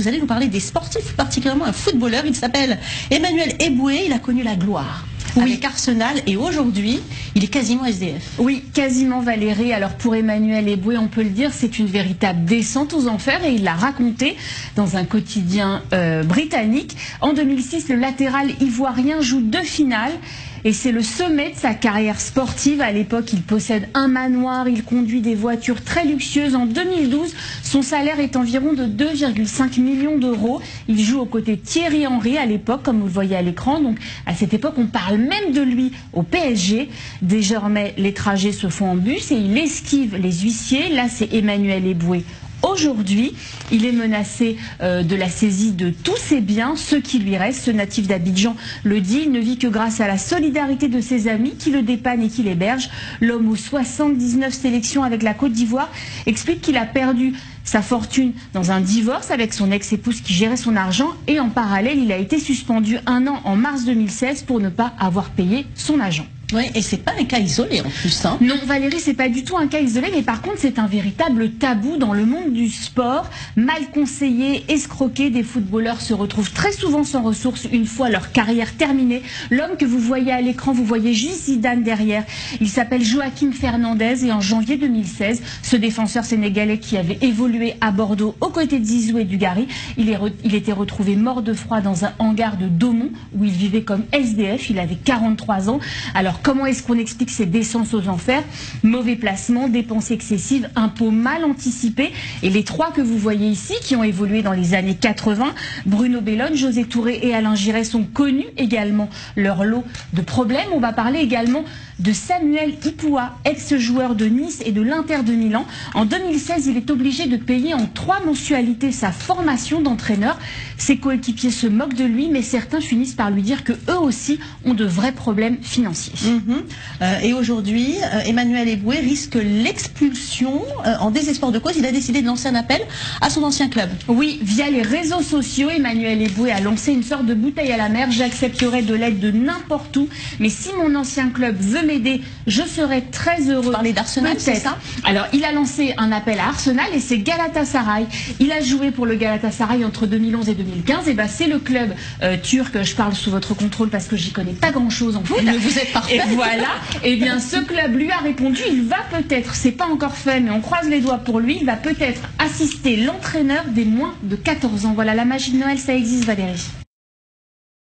vous allez nous parler des sportifs, particulièrement un footballeur. Il s'appelle Emmanuel Eboué, il a connu la gloire. Oui. Avec Arsenal, et aujourd'hui, il est quasiment SDF. Oui, quasiment Valérie. Alors pour Emmanuel Eboué, on peut le dire, c'est une véritable descente aux enfers et il l'a raconté dans un quotidien britannique. En 2006, le latéral ivoirien joue 2 finales. Et c'est le sommet de sa carrière sportive. À l'époque, il possède un manoir, il conduit des voitures très luxueuses. En 2012, son salaire est environ de 2,5 millions d'euros. Il joue aux côtés de Thierry Henry à l'époque, comme vous le voyez à l'écran. Donc à cette époque, on parle même de lui au PSG. Désormais, les trajets se font en bus et il esquive les huissiers. Là, c'est Emmanuel Eboué. Aujourd'hui, il est menacé de la saisie de tous ses biens, ceux qui lui restent. Ce natif d'Abidjan le dit, il ne vit que grâce à la solidarité de ses amis qui le dépannent et qui l'hébergent. L'homme aux 79 sélections avec la Côte d'Ivoire explique qu'il a perdu sa fortune dans un divorce avec son ex-épouse qui gérait son argent et en parallèle, il a été suspendu 1 an en mars 2016 pour ne pas avoir payé son agent. Oui, et c'est pas un cas isolé en plus. Hein. Non, Valérie, c'est pas du tout un cas isolé, mais par contre, c'est un véritable tabou dans le monde du sport. Mal conseillés, escroqués, des footballeurs se retrouvent très souvent sans ressources une fois leur carrière terminée. L'homme que vous voyez à l'écran, vous voyez juste Zidane derrière. Il s'appelle Joaquim Fernandez et en janvier 2016, ce défenseur sénégalais qui avait évolué à Bordeaux aux côtés de Zizou et Dugarry, il était retrouvé mort de froid dans un hangar de Daumont où il vivait comme SDF. Il avait 43 ans. Alors, comment est-ce qu'on explique ces descenses aux enfers? Mauvais placement, dépenses excessives, impôts mal anticipés. Et les 3 que vous voyez ici, qui ont évolué dans les années 80, Bruno Bellone, José Touré et Alain Giresse sont connus également leur lot de problèmes. On va parler également de Samuel Ipoua, ex-joueur de Nice et de l'Inter de Milan. En 2016, il est obligé de payer en 3 mensualités sa formation d'entraîneur. Ses coéquipiers se moquent de lui, mais certains finissent par lui dire que eux aussi ont de vrais problèmes financiers. Et aujourd'hui, Emmanuel Eboué risque l'expulsion en désespoir de cause. Il a décidé de lancer un appel à son ancien club. Oui, via les réseaux sociaux, Emmanuel Eboué a lancé une sorte de bouteille à la mer. J'accepterai de l'aide de n'importe où, mais si mon ancien club veut m'aider, je serai très heureux. Vous parlez d'Arsenal, c'est ça? Alors, il a lancé un appel à Arsenal et c'est Galatasaray. Il a joué pour le Galatasaray entre 2011 et 2015. Et ben, c'est le club turc. Je parle sous votre contrôle parce que j'y connais pas grand-chose en foot. Mais vous êtes parfait. Et voilà. Et bien, ce club lui a répondu. Il va peut-être, c'est pas encore fait, mais on croise les doigts pour lui. Il va peut-être assister l'entraîneur des moins de 14 ans. Voilà, la magie de Noël, ça existe, Valérie.